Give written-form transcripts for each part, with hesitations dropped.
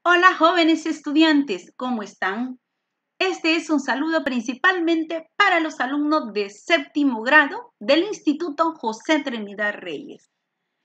Hola jóvenes estudiantes, ¿cómo están? Este es un saludo principalmente para los alumnos de séptimo grado del Instituto José Trinidad Reyes.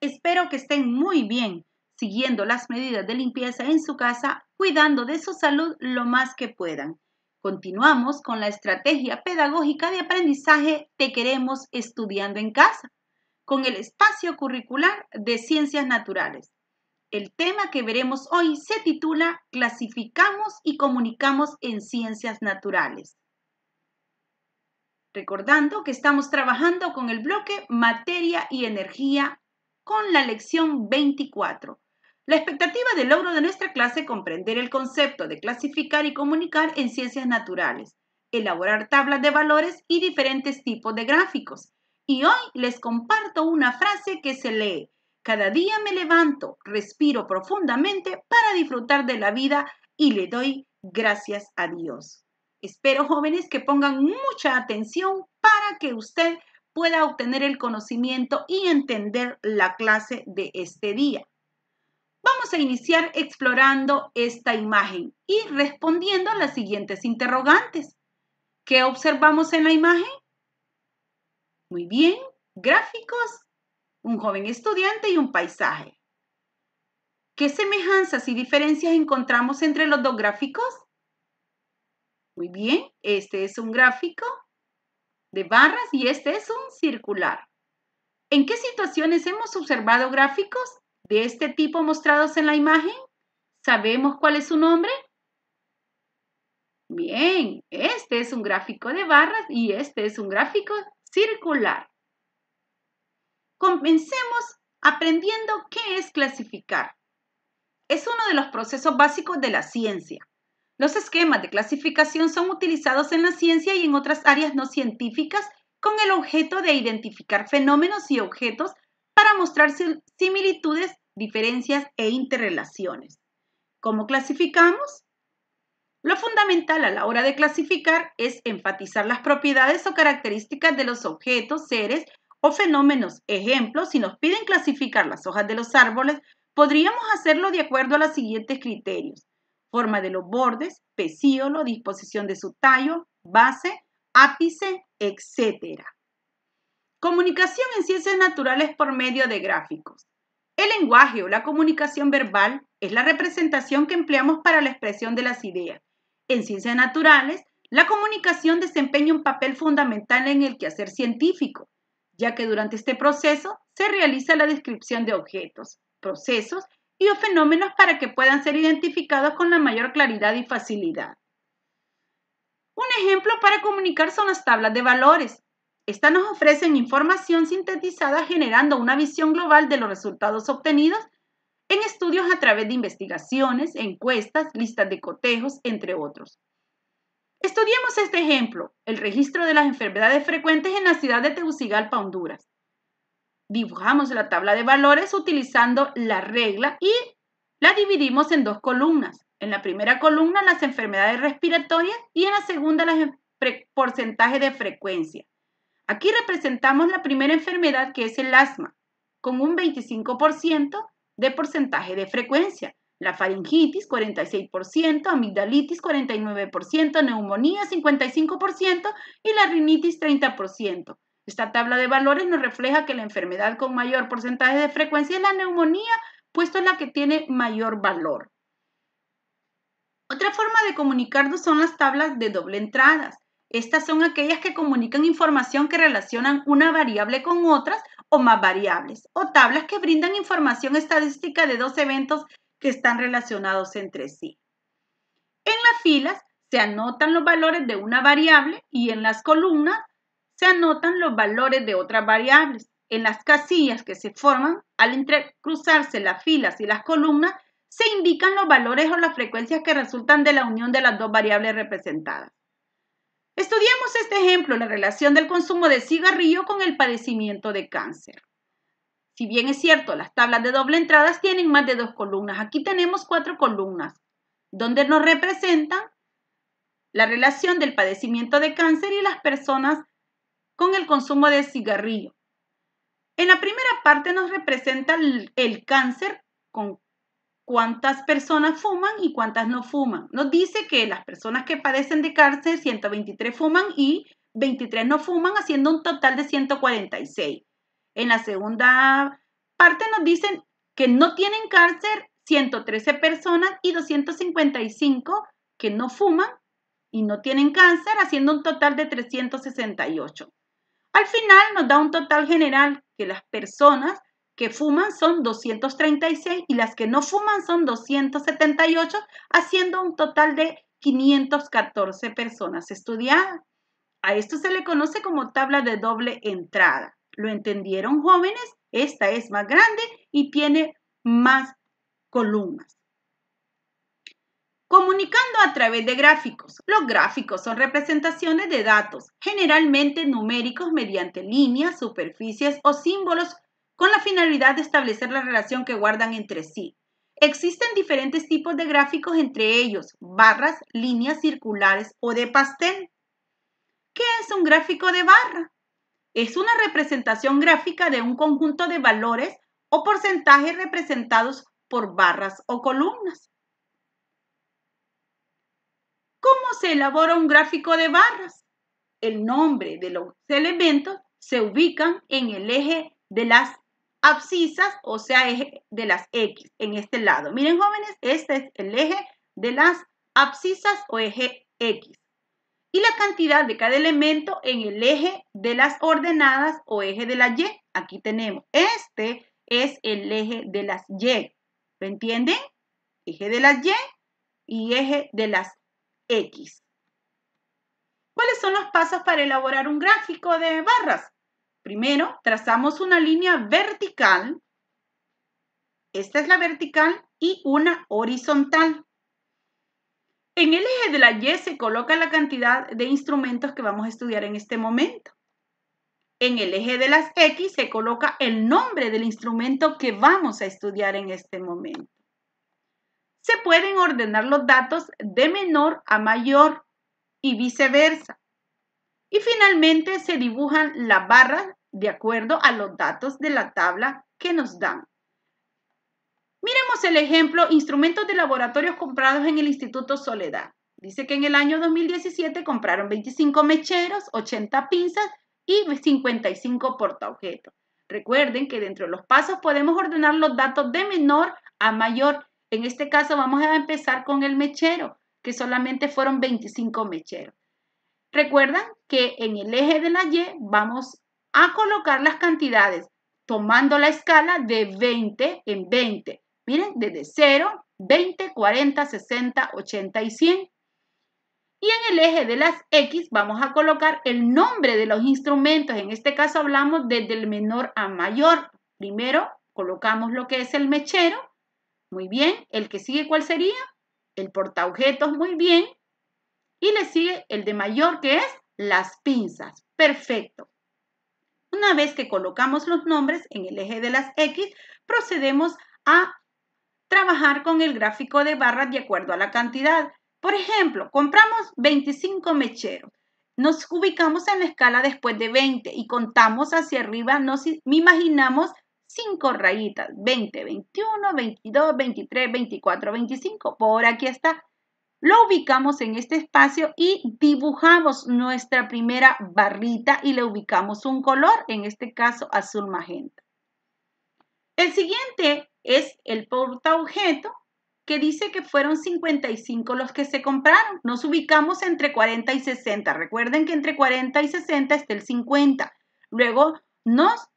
Espero que estén muy bien, siguiendo las medidas de limpieza en su casa, cuidando de su salud lo más que puedan. Continuamos con la estrategia pedagógica de aprendizaje Te queremos estudiando en casa, con el espacio curricular de Ciencias Naturales. El tema que veremos hoy se titula Clasificamos y comunicamos en ciencias naturales. Recordando que estamos trabajando con el bloque Materia y Energía con la lección 24. La expectativa de logro de nuestra clase es comprender el concepto de clasificar y comunicar en ciencias naturales, elaborar tablas de valores y diferentes tipos de gráficos. Y hoy les comparto una frase que se lee: cada día me levanto, respiro profundamente para disfrutar de la vida y le doy gracias a Dios. Espero, jóvenes, que pongan mucha atención para que usted pueda obtener el conocimiento y entender la clase de este día. Vamos a iniciar explorando esta imagen y respondiendo a las siguientes interrogantes. ¿Qué observamos en la imagen? Muy bien, gráficos, un joven estudiante y un paisaje. ¿Qué semejanzas y diferencias encontramos entre los dos gráficos? Muy bien, este es un gráfico de barras y este es un circular. ¿En qué situaciones hemos observado gráficos de este tipo mostrados en la imagen? ¿Sabemos cuál es su nombre? Bien, este es un gráfico de barras y este es un gráfico circular. Comencemos aprendiendo qué es clasificar. Es uno de los procesos básicos de la ciencia. Los esquemas de clasificación son utilizados en la ciencia y en otras áreas no científicas con el objeto de identificar fenómenos y objetos para mostrar similitudes, diferencias e interrelaciones. ¿Cómo clasificamos? Lo fundamental a la hora de clasificar es enfatizar las propiedades o características de los objetos, seres o fenómenos. Ejemplo, si nos piden clasificar las hojas de los árboles, podríamos hacerlo de acuerdo a los siguientes criterios: forma de los bordes, pecíolo, disposición de su tallo, base, ápice, etc. Comunicación en ciencias naturales por medio de gráficos. El lenguaje o la comunicación verbal es la representación que empleamos para la expresión de las ideas. En ciencias naturales, la comunicación desempeña un papel fundamental en el quehacer científico, ya que durante este proceso se realiza la descripción de objetos, procesos y o fenómenos para que puedan ser identificados con la mayor claridad y facilidad. Un ejemplo para comunicar son las tablas de valores. Estas nos ofrecen información sintetizada generando una visión global de los resultados obtenidos en estudios a través de investigaciones, encuestas, listas de cotejos, entre otros. Estudiemos este ejemplo, el registro de las enfermedades frecuentes en la ciudad de Tegucigalpa, Honduras. Dibujamos la tabla de valores utilizando la regla y la dividimos en dos columnas. En la primera columna las enfermedades respiratorias y en la segunda los porcentajes de frecuencia. Aquí representamos la primera enfermedad, que es el asma, con un 25% de porcentaje de frecuencia. La faringitis, 46%, amigdalitis, 49%, neumonía, 55% y la rinitis, 30%. Esta tabla de valores nos refleja que la enfermedad con mayor porcentaje de frecuencia es la neumonía, puesto es la que tiene mayor valor. Otra forma de comunicarnos son las tablas de doble entradas. Estas son aquellas que comunican información que relacionan una variable con otras o más variables, o tablas que brindan información estadística de dos eventos que están relacionados entre sí. En las filas se anotan los valores de una variable y en las columnas se anotan los valores de otras variables. En las casillas que se forman al entrecruzarse las filas y las columnas se indican los valores o las frecuencias que resultan de la unión de las dos variables representadas. Estudiemos este ejemplo, la relación del consumo de cigarrillo con el padecimiento de cáncer. Si bien es cierto, las tablas de doble entradas tienen más de dos columnas. Aquí tenemos 4 columnas, donde nos representan la relación del padecimiento de cáncer y las personas con el consumo de cigarrillo. En la primera parte nos representa el cáncer con cuántas personas fuman y cuántas no fuman. Nos dice que las personas que padecen de cáncer, 123 fuman y 23 no fuman, haciendo un total de 146. En la segunda parte nos dicen que no tienen cáncer, 113 personas y 255 que no fuman y no tienen cáncer, haciendo un total de 368. Al final nos da un total general que las personas que fuman son 236 y las que no fuman son 278, haciendo un total de 514 personas estudiadas. A esto se le conoce como tabla de doble entrada. ¿Lo entendieron, jóvenes? Esta es más grande y tiene más columnas. Comunicando a través de gráficos. Los gráficos son representaciones de datos, generalmente numéricos mediante líneas, superficies o símbolos con la finalidad de establecer la relación que guardan entre sí. Existen diferentes tipos de gráficos, entre ellos barras, líneas circulares o de pastel. ¿Qué es un gráfico de barra? Es una representación gráfica de un conjunto de valores o porcentajes representados por barras o columnas. ¿Cómo se elabora un gráfico de barras? El nombre de los elementos se ubican en el eje de las abscisas, o sea, eje de las X, en este lado. Miren, jóvenes, este es el eje de las abscisas o eje X. Y la cantidad de cada elemento en el eje de las ordenadas o eje de la Y. Aquí tenemos, este es el eje de las Y. ¿Lo entienden? Eje de las Y y eje de las X. ¿Cuáles son los pasos para elaborar un gráfico de barras? Primero, trazamos una línea vertical. Esta es la vertical y una horizontal. En el eje de la Y se coloca la cantidad de instrumentos que vamos a estudiar en este momento. En el eje de las X se coloca el nombre del instrumento que vamos a estudiar en este momento. Se pueden ordenar los datos de menor a mayor y viceversa. Y finalmente se dibujan las barras de acuerdo a los datos de la tabla que nos dan. Miremos el ejemplo, instrumentos de laboratorio comprados en el Instituto Soledad. Dice que en el año 2017 compraron 25 mecheros, 80 pinzas y 55 portaobjetos. Recuerden que dentro de los pasos podemos ordenar los datos de menor a mayor. En este caso vamos a empezar con el mechero, que solamente fueron 25 mecheros. Recuerdan que en el eje de la Y vamos a colocar las cantidades tomando la escala de 20 en 20. Miren, desde 0, 20, 40, 60, 80 y 100. Y en el eje de las X vamos a colocar el nombre de los instrumentos. En este caso hablamos desde el menor a mayor. Primero colocamos lo que es el mechero. Muy bien. El que sigue, ¿cuál sería? El portaobjetos. Muy bien. Y le sigue el de mayor, que es las pinzas. Perfecto. Una vez que colocamos los nombres en el eje de las X, procedemos a trabajar con el gráfico de barras de acuerdo a la cantidad. Por ejemplo, compramos 25 mecheros. Nos ubicamos en la escala después de 20 y contamos hacia arriba, nos imaginamos 5 rayitas, 20, 21, 22, 23, 24, 25. Por aquí está. Lo ubicamos en este espacio y dibujamos nuestra primera barrita y le ubicamos un color, en este caso azul magenta. El siguiente es el portaobjeto, que dice que fueron 55 los que se compraron. Nos ubicamos entre 40 y 60. Recuerden que entre 40 y 60 está el 50. Luego nos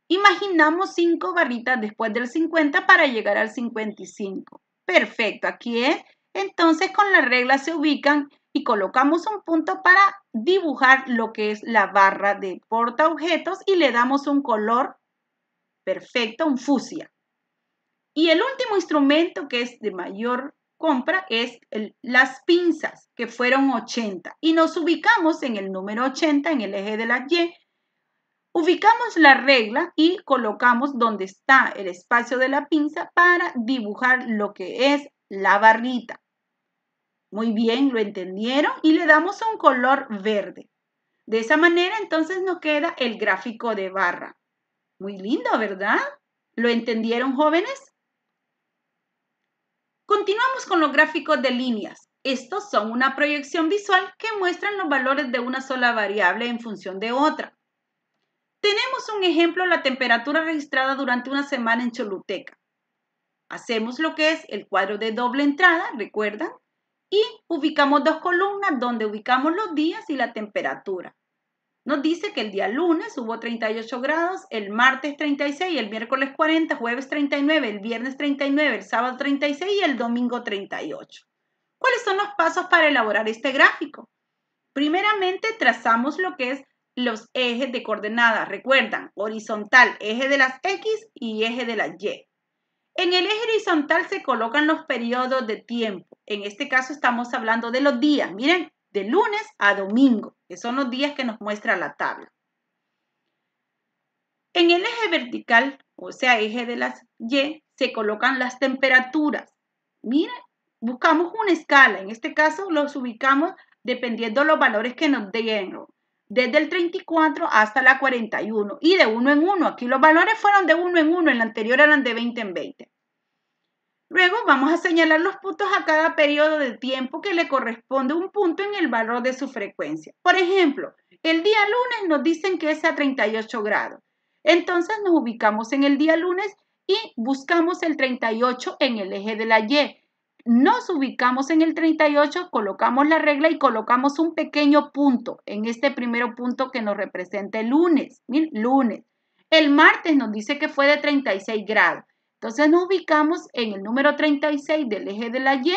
imaginamos 5 barritas después del 50 para llegar al 55. Perfecto, aquí es. Entonces con la regla se ubican y colocamos un punto para dibujar lo que es la barra de portaobjetos y le damos un color perfecto, un fucsia. Y el último instrumento que es de mayor compra es las pinzas, que fueron 80. Y nos ubicamos en el número 80, en el eje de la Y. Ubicamos la regla y colocamos donde está el espacio de la pinza para dibujar lo que es la barrita. Muy bien, ¿lo entendieron? Y le damos un color verde. De esa manera, entonces, nos queda el gráfico de barra. Muy lindo, ¿verdad? ¿Lo entendieron, jóvenes? Continuamos con los gráficos de líneas. Estos son una proyección visual que muestran los valores de una sola variable en función de otra. Tenemos un ejemplo, la temperatura registrada durante una semana en Choluteca. Hacemos lo que es el cuadro de doble entrada, ¿recuerdan? Y ubicamos dos columnas donde ubicamos los días y la temperatura. Nos dice que el día lunes hubo 38 grados, el martes 36, el miércoles 40, jueves 39, el viernes 39, el sábado 36 y el domingo 38. ¿Cuáles son los pasos para elaborar este gráfico? Primeramente, trazamos lo que es los ejes de coordenadas. Recuerdan, horizontal, eje de las X y eje de las Y. En el eje horizontal se colocan los periodos de tiempo. En este caso estamos hablando de los días. Miren, de lunes a domingo, que son los días que nos muestra la tabla. En el eje vertical, o sea, eje de las Y, se colocan las temperaturas. Miren, buscamos una escala. En este caso los ubicamos dependiendo de los valores que nos den, desde el 34 hasta la 41 y de 1 en 1. Aquí los valores fueron de 1 en 1, en la anterior eran de 20 en 20. Luego vamos a señalar los puntos a cada periodo de tiempo que le corresponde un punto en el valor de su frecuencia. Por ejemplo, el día lunes nos dicen que es a 38 grados. Entonces nos ubicamos en el día lunes y buscamos el 38 en el eje de la Y. Nos ubicamos en el 38, colocamos la regla y colocamos un pequeño punto en este primer punto que nos representa el lunes. Miren, lunes. El martes nos dice que fue de 36 grados. Entonces nos ubicamos en el número 36 del eje de la Y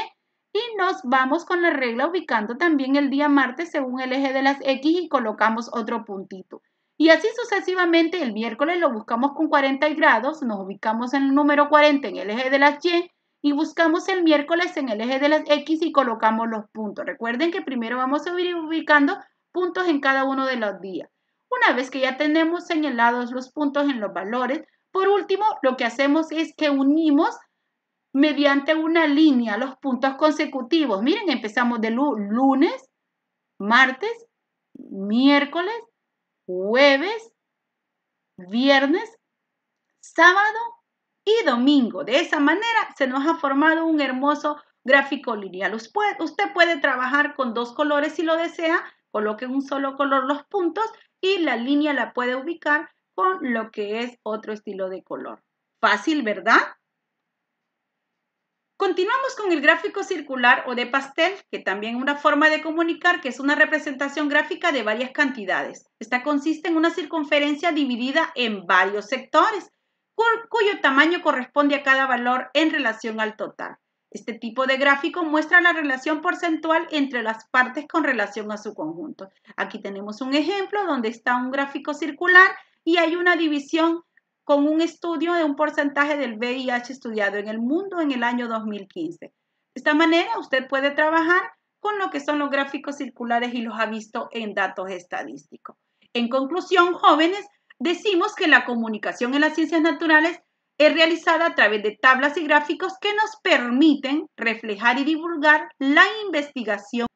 y nos vamos con la regla ubicando también el día martes según el eje de las X y colocamos otro puntito. Y así sucesivamente, el miércoles lo buscamos con 40 grados, nos ubicamos en el número 40 en el eje de las Y buscamos el miércoles en el eje de las X y colocamos los puntos. Recuerden que primero vamos a ir ubicando puntos en cada uno de los días. Una vez que ya tenemos señalados los puntos en los valores, por último, lo que hacemos es que unimos mediante una línea los puntos consecutivos. Miren, empezamos de lunes, martes, miércoles, jueves, viernes, sábado y domingo. De esa manera se nos ha formado un hermoso gráfico lineal. Usted puede trabajar con dos colores si lo desea. Coloque en un solo color los puntos y la línea la puede ubicar con lo que es otro estilo de color. Fácil, ¿verdad? Continuamos con el gráfico circular o de pastel, que también es una forma de comunicar que es una representación gráfica de varias cantidades. Esta consiste en una circunferencia dividida en varios sectores, cuyo tamaño corresponde a cada valor en relación al total. Este tipo de gráfico muestra la relación porcentual entre las partes con relación a su conjunto. Aquí tenemos un ejemplo donde está un gráfico circular y hay una división con un estudio de un porcentaje del VIH estudiado en el mundo en el año 2015. De esta manera, usted puede trabajar con lo que son los gráficos circulares y los ha visto en datos estadísticos. En conclusión, jóvenes, decimos que la comunicación en las ciencias naturales es realizada a través de tablas y gráficos que nos permiten reflejar y divulgar la investigación.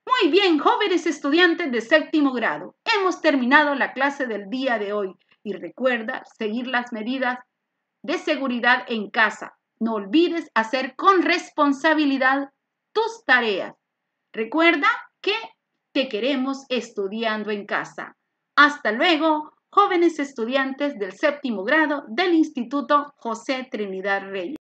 Muy bien, jóvenes estudiantes de séptimo grado, hemos terminado la clase del día de hoy. Y recuerda seguir las medidas de seguridad en casa. No olvides hacer con responsabilidad tus tareas. Recuerda que te queremos estudiando en casa. Hasta luego, jóvenes estudiantes del séptimo grado del Instituto José Trinidad Reyes.